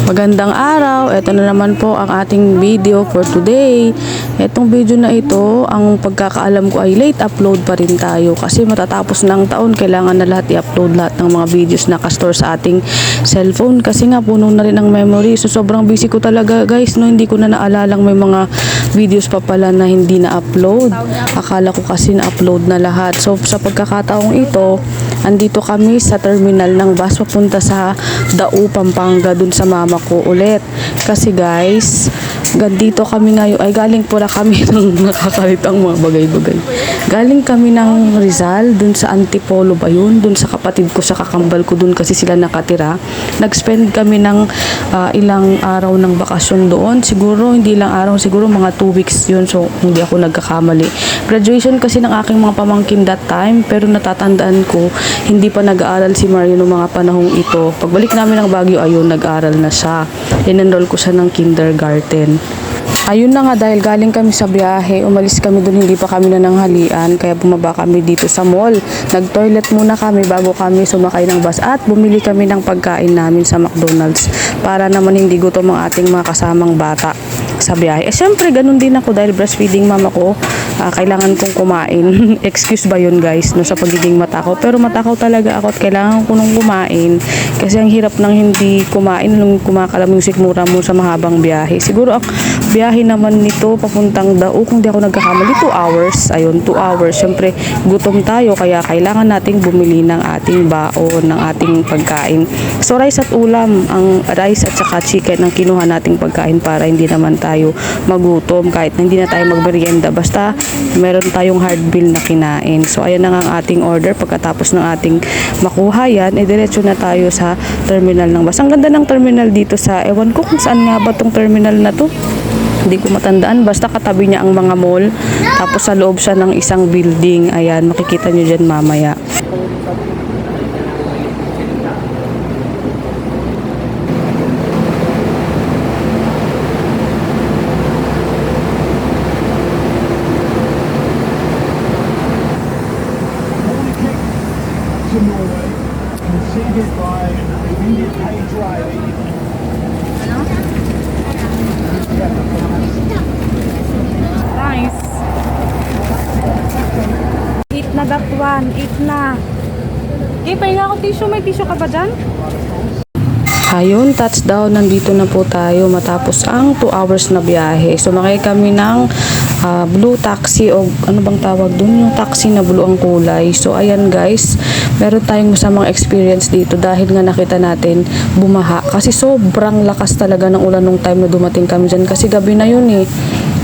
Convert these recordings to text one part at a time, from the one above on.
Magandang araw, ito na naman po ang ating video for today. Itong video na ito, ang pagkakaalam ko ay late upload pa rin tayo kasi matatapos ng taon, kailangan na lahat i-upload lahat ng mga videos na ka-store sa ating cellphone kasi nga puno na rin ang memory. So sobrang busy ko talaga guys, no, hindi ko na naalalang may mga videos pa pala na hindi na-upload. Akala ko kasi na-upload na lahat. So sa pagkakataong ito, andito kami sa terminal ng bus papunta sa Dao, Pampanga, dun sa mama ko ulit. Kasi guys, dito kami ngayon, ay galing pala kami ng nakakalitang mga bagay-bagay. Galing kami ng Rizal, dun sa Antipolo ba yun? Dun sa kapatid ko, sa kakambal ko, dun kasi sila nakatira. Nag-spend kami ng ilang araw ng bakasyon doon. Siguro, hindi lang araw, siguro mga 2 weeks yun. So, hindi ako nagkakamali. Graduation kasi ng aking mga pamangkin that time, pero natatandaan ko, hindi pa nag-aaral si Mario noong mga panahong ito. Pagbalik namin ng Baguio, ayun, nag-aaral na siya. In-enroll ko siya ng kindergarten. Ayun na nga, dahil galing kami sa biyahe, umalis kami dun, hindi pa kami nananghalian, kaya bumaba kami dito sa mall. Nag-toilet muna kami bago kami sumakay ng bus at bumili kami ng pagkain namin sa McDonald's para naman hindi gutom ang ating mga kasamang bata sa biyahe. Syempre, ganun din ako dahil breastfeeding mama ko, kailangan kong kumain. Excuse ba yun guys, no, sa pagiging matakaw. Pero matakaw talaga ako at kailangan ko nung kumain kasi ang hirap ng hindi kumain nung kumakalam yung sikmura mo sa mahabang biyahe. Siguro ang biyahe naman nito papuntang Dao, kung di ako nagkakamali, 2 hours. Ayun, 2 hours. Syempre, gutom tayo kaya kailangan nating bumili ng ating baon, ng ating pagkain. So, rice at ulam, ang rice at saka chicken ang kinuha nating pagkain para hindi naman tayo magutom kahit na hindi na tayo magmerienda. Basta, meron tayong hard bill na kinain. So, ayan na nga ang ating order. Pagkatapos ng ating makuha yan, diretso na tayo sa terminal ng bus. Ang ganda ng terminal dito sa, ewan ko kung saan nga ba tong terminal na to. Hindi ko matandaan, basta katabi niya ang mga mall, tapos sa loob siya ng isang building. Ayan, makikita nyo dyan mamaya. To Norway, conceded by immediate Page Riley. Nice. Eat na that one, eat na. Pahinga ako tissue, may tissue ka ba dyan? Ayun, touchdown, nandito na po tayo matapos ang 2 hours na biyahe. Sumakay kami ng blue taxi o ano bang tawag dun, yung taxi na blue ang kulay. So ayan guys, meron tayong masamang experience dito dahil nga nakita natin bumaha kasi sobrang lakas talaga ng ulan nung time na dumating kami dyan kasi gabi na yun eh.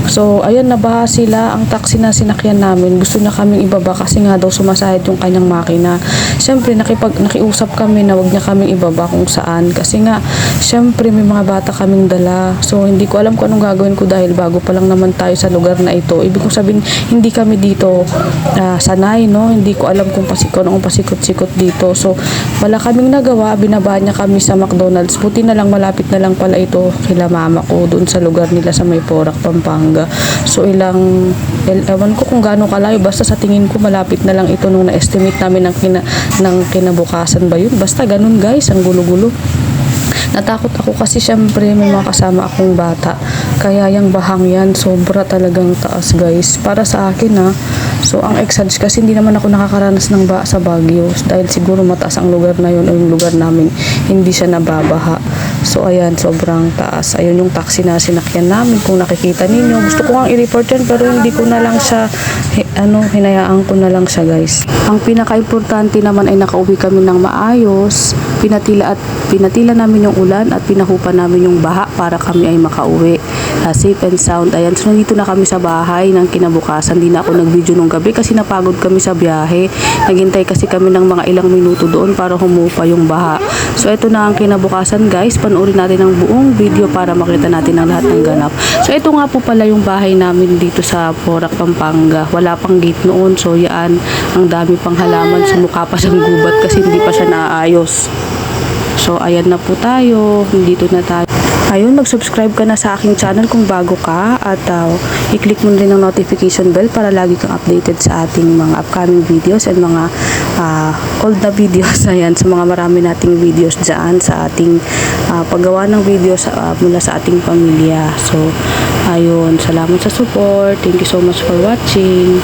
So, ayan, nabaha sila. Ang taxi na sinakyan namin, gusto na kaming ibaba kasi nga daw sumasahid yung kanyang makina. Siyempre, nakiusap kami na wag niya kaming ibaba kung saan. Kasi nga, siyempre, may mga bata kaming dala. So, hindi ko alam kung anong gagawin ko dahil bago pa lang naman tayo sa lugar na ito. Ibig kong sabihin, hindi kami dito sanay, no? Hindi ko alam kung anong pasikot-sikot dito. So, wala kaming nagawa. Binaba niya kami sa McDonald's. Buti na lang, malapit na lang pala ito kila mama ko doon sa lugar nila sa May Porac, Pampanga. So ewan ko kung gaano kalayo, basta sa tingin ko malapit na lang ito nung na-estimate namin ng kinabukasan ba yun. Basta ganun guys, ang gulo-gulo. Natakot ako kasi syempre may mga kasama akong bata. Kaya yung bahang yan, sobra talagang taas guys. Para sa akin ha. So ang exage kasi hindi naman ako nakakaranas ng baha sa Baguio. Dahil siguro mataas ang lugar na yun o yung lugar namin hindi siya nababaha. So ayan, sobrang taas. Ayun yung taxi na sinakyan namin. Kung nakikita ninyo, gusto ko nga i-report yan pero hindi ko na lang siya hinayaan ko na lang siya guys. Ang pinaka-importante naman ay nakauwi kami ng maayos. Pinatila namin yung ulan at pinahupa namin yung baha para kami ay makauwi. Safe and sound. Ayan, so nandito na kami sa bahay ng kinabukasan. Hindi na ako nag-video nung gabi kasi napagod kami sa biyahe. Naghintay kasi kami ng mga ilang minuto doon para humupa yung baha. So ito na ang kinabukasan guys. Panoorin natin ang buong video para makita natin ang lahat ng ganap. So ito nga po pala yung bahay namin dito sa Porac, Pampanga. Wala pang gate noon. So yan, ang dami pang halaman. Sumukha pa siyang gubat kasi hindi pa siya naayos. So ayan na po tayo. Dito na tayo. Ayun, mag-subscribe ka na sa aking channel kung bago ka at i-click mo rin ang notification bell para lagi kang updated sa ating mga upcoming videos and mga old na videos na yan, sa mga marami nating videos dyan sa ating paggawa ng videos mula sa ating pamilya. So, ayun, salamat sa support. Thank you so much for watching.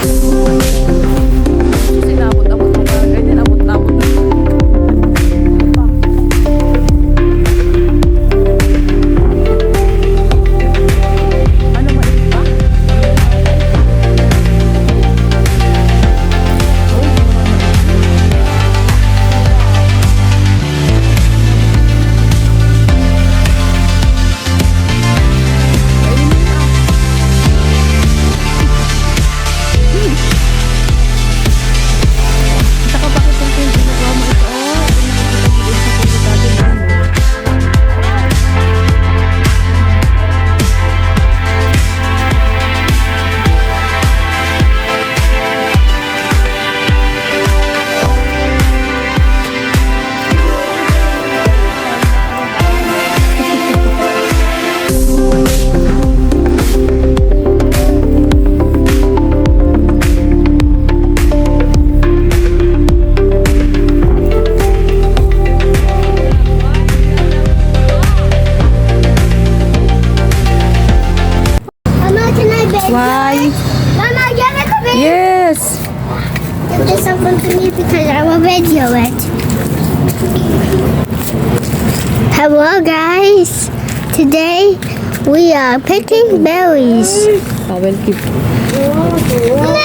Mama, can I beg Why? you? Mama, give it to me. Yes! Give this something to me because I will video it. Hello, guys. Today we are picking berries. I will keep.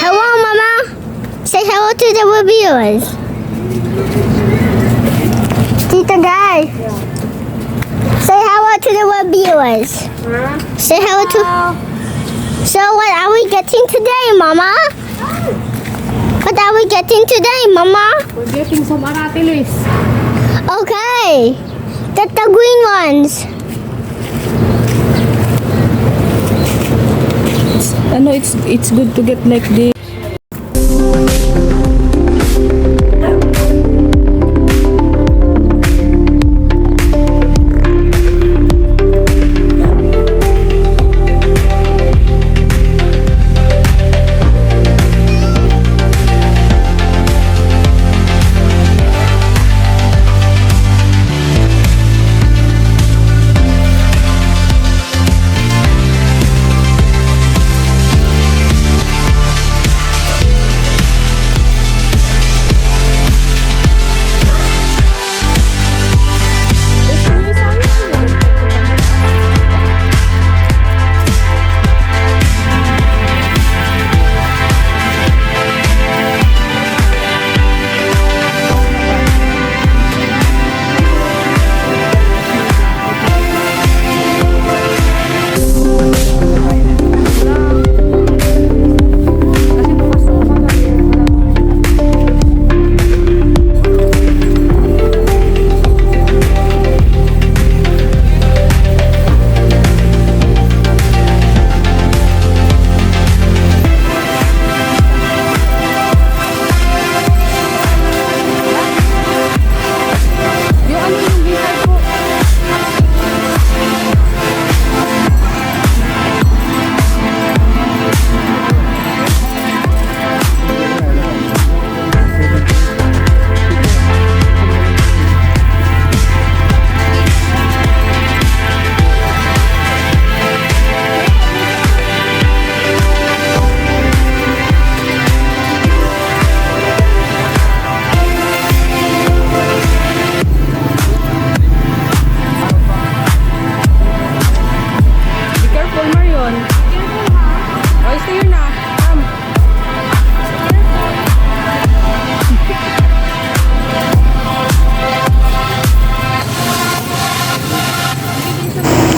Hello, Mama. Say hello to the reviewers. Tita, guys. Say hello to the reviewers. Say hello to. So what are we getting today, Mama? What are we getting today, Mama? We're getting some aratilis. Okay. Get the green ones. Ano, it's good to get like this.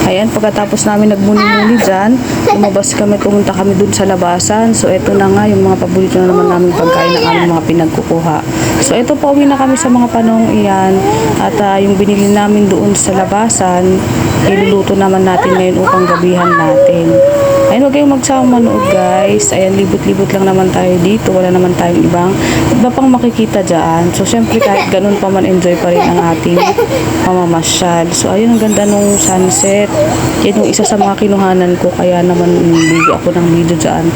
Ayan, pagkatapos namin nagmuni-muni dyan, lumabas kami, pumunta kami dun sa labasan. So, eto na nga yung mga paborito na naman namin pagkain ng aming mga pinagkukuha. So ito po, uwi na kami sa mga panahong iyan at yung binili namin doon sa labasan, iluluto naman natin ngayon upang gabihan natin. Ayun, huwag kayong magsama manood guys. Ayan, libot-libot lang naman tayo dito. Wala naman tayong iba pang makikita dyan. So, syempre kahit ganun pa man, enjoy pa rin ang ating pamamasyal. So, ayun, ang ganda nung sunset. Yan yung isa sa mga kinuhanan ko. Kaya naman, hindi ako ng video dyan.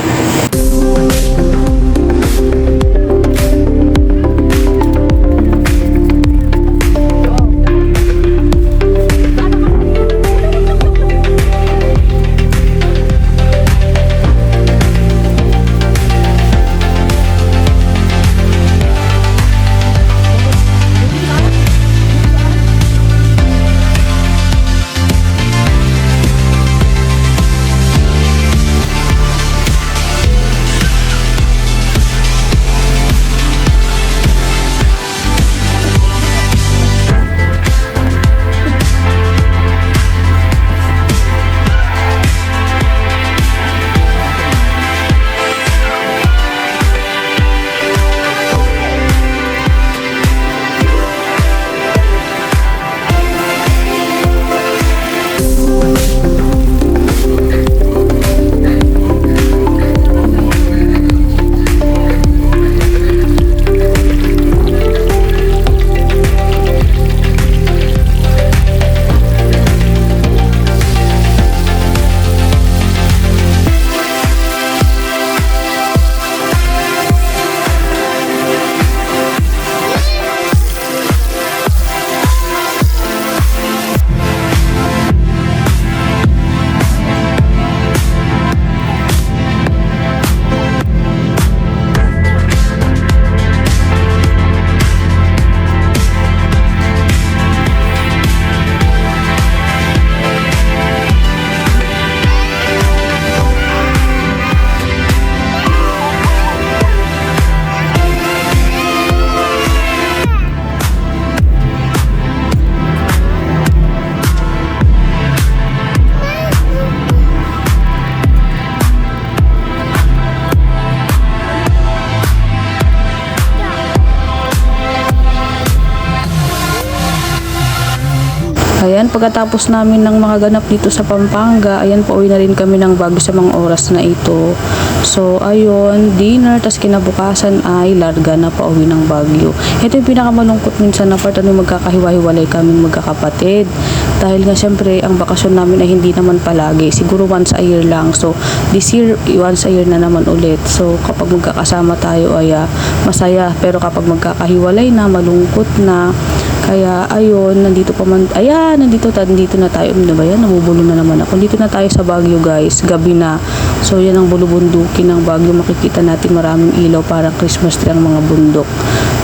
Ayan, pagkatapos namin ng mga ganap dito sa Pampanga, ayan, pauwi na rin kami ng Baguio sa mga oras na ito. So, ayun, dinner, tas kinabukasan ay larga na pauwi ng Baguio. Ito yung pinakamalungkot minsan na part, ano, magkakahiwa-hiwalay kami magkakapatid. Dahil nga, syempre, ang bakasyon namin ay hindi naman palagi. Siguro once a year lang. So, this year, once a year na naman ulit. So, kapag magkakasama tayo ay masaya. Pero kapag magkakahiwalay na, malungkot na. Kaya, ayun, nandito na tayo. Ano ba yan? Nabubulo na naman ako. Dito na tayo sa Baguio, guys. Gabi na. So, yan ang bulubundukin ng Baguio. Makikita natin maraming ilaw, parang Christmas tree ang mga bundok.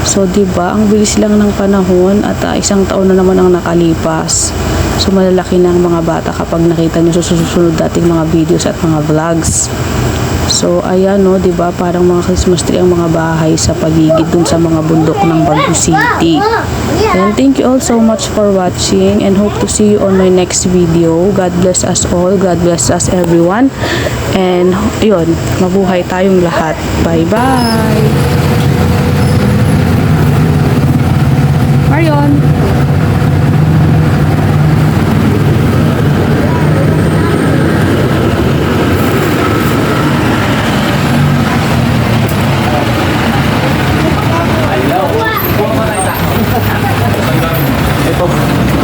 So, diba, ang bilis lang ng panahon at isang taon na naman ang nakalipas. So, malalaki na ang mga bata kapag nakita nyo sa susunod dating mga videos at mga vlogs. So, ayan, no, diba, parang mga Christmas tree ang mga bahay sa paligid dun sa mga bundok ng Baguio City. And thank you all so much for watching and hope to see you on my next video. God bless us all. God bless us everyone. And, yun, mabuhay tayong lahat. Bye-bye! Marion! Ito.